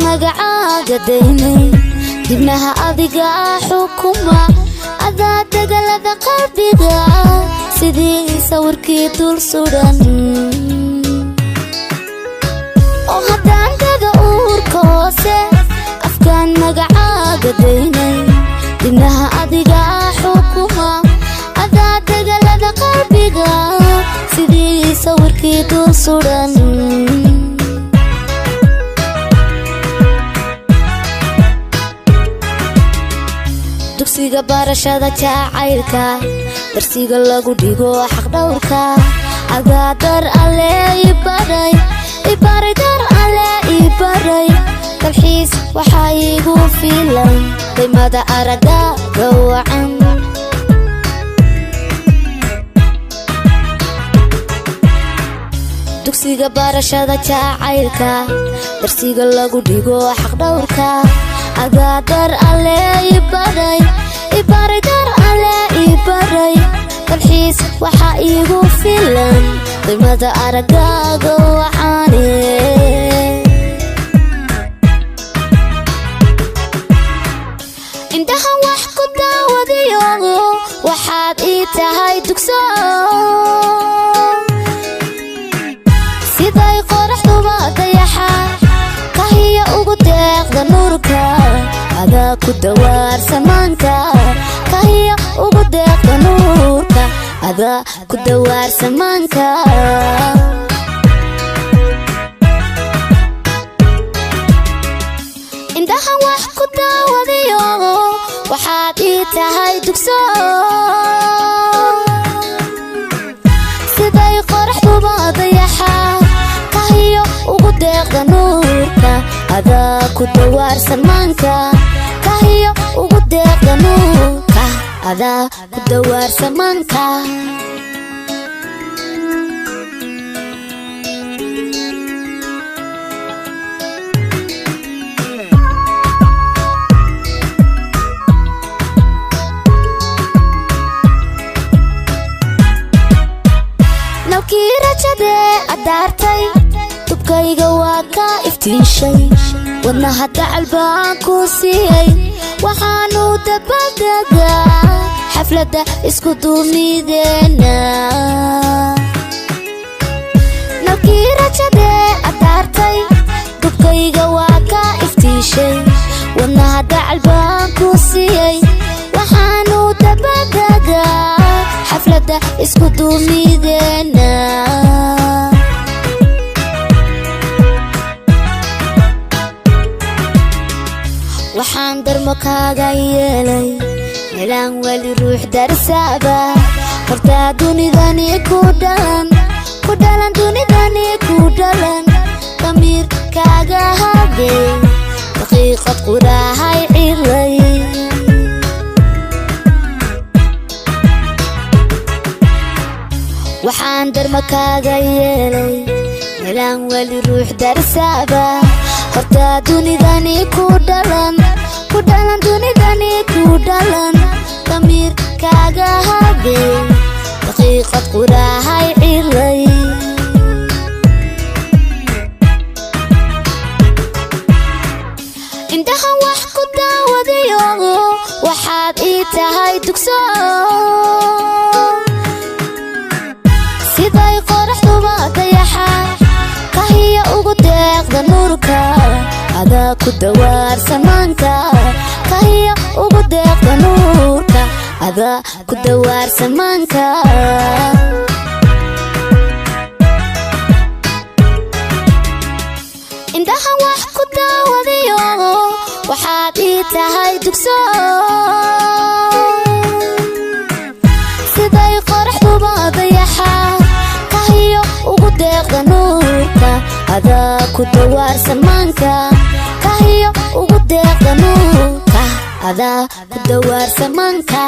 magacaaga daynay dibnaha adiga xukuma adaa dagalada qalbiga sidii sawirkii dul suran oo haddaan dada uurka hoose afkaan magacaaga daynay dibnaha adiga xukuma adaa dagalada qalbiga sidii sawirkii dul suran dugsiga barashada jacaylka darsiga lagu dhigo xaq dhawrka adaa dar alle ibaray dar alle ibaray dalxiis waxaa igu filan qiimada araga gawacan dugsiga barashada jacaylka darsiga lagu dhigo xaq dhawrka adaa dar alle ibaray dar alle ibaray dalxiis waxaa igu filan qiimada aragaaga waxaane indhaha wax ku daawadayo waxaad ii tahay dugso siday qoraxduba dayaxa kahiya ugu deeqda nuurka adaa ku dawaar samaanka kahiya ugu deeqda nuurka adaa ku dawaar samaanka indhaha wax ku daawadayo waxaad ii tahay dugso siday qoraxduba dayaxa kahiya ugu deeqda nuurka adaa ku dawaar samaanka kahiya ugu deeqda nuurka adaa ku dawaar samaanka nalkii rajadee adaartay dubkayga waa ka iftiishay wadnaha dacal baan ku siiyey waxaanu dabadegaa xafladda isku duumideena nalkii rajadee adaartay dubkayga waa ka iftiishay wadnaha dacal baan ku siiyey waxaanu dabadegaa xafladda isku duumideena waxaan darmo kaaga yeelay meelaan wali ruux darsaaba hortaa dunidani ku dhalan dunidani ku dhalan damiir kaaga hadey daqiiqad qurahay cilay waxaan darmo kaaga yeelay meelaan wali ruux darsaaba hortaa dunidani ku dhalan dunidani ku dhalan damiir kaaga hadey daqiiqad qurahay cilay indhaha wax ku daawadayo waxaad ii tahay dugso siday qoraxduba dayaxa kahiya ugu deeqda nuurka adaa ku dawaar samaanka kahiya ugu deeqda nuurka adaa ku dawaar samaanka indhaha wax ku daawadayo waxaad ii tahay dugso siday qoraxduba dayaxa kahiya ugu deeqda nuurka adaa ku dawaar samaanka kahiya ugu deeqda nuurka adaa ku dawaar samaanka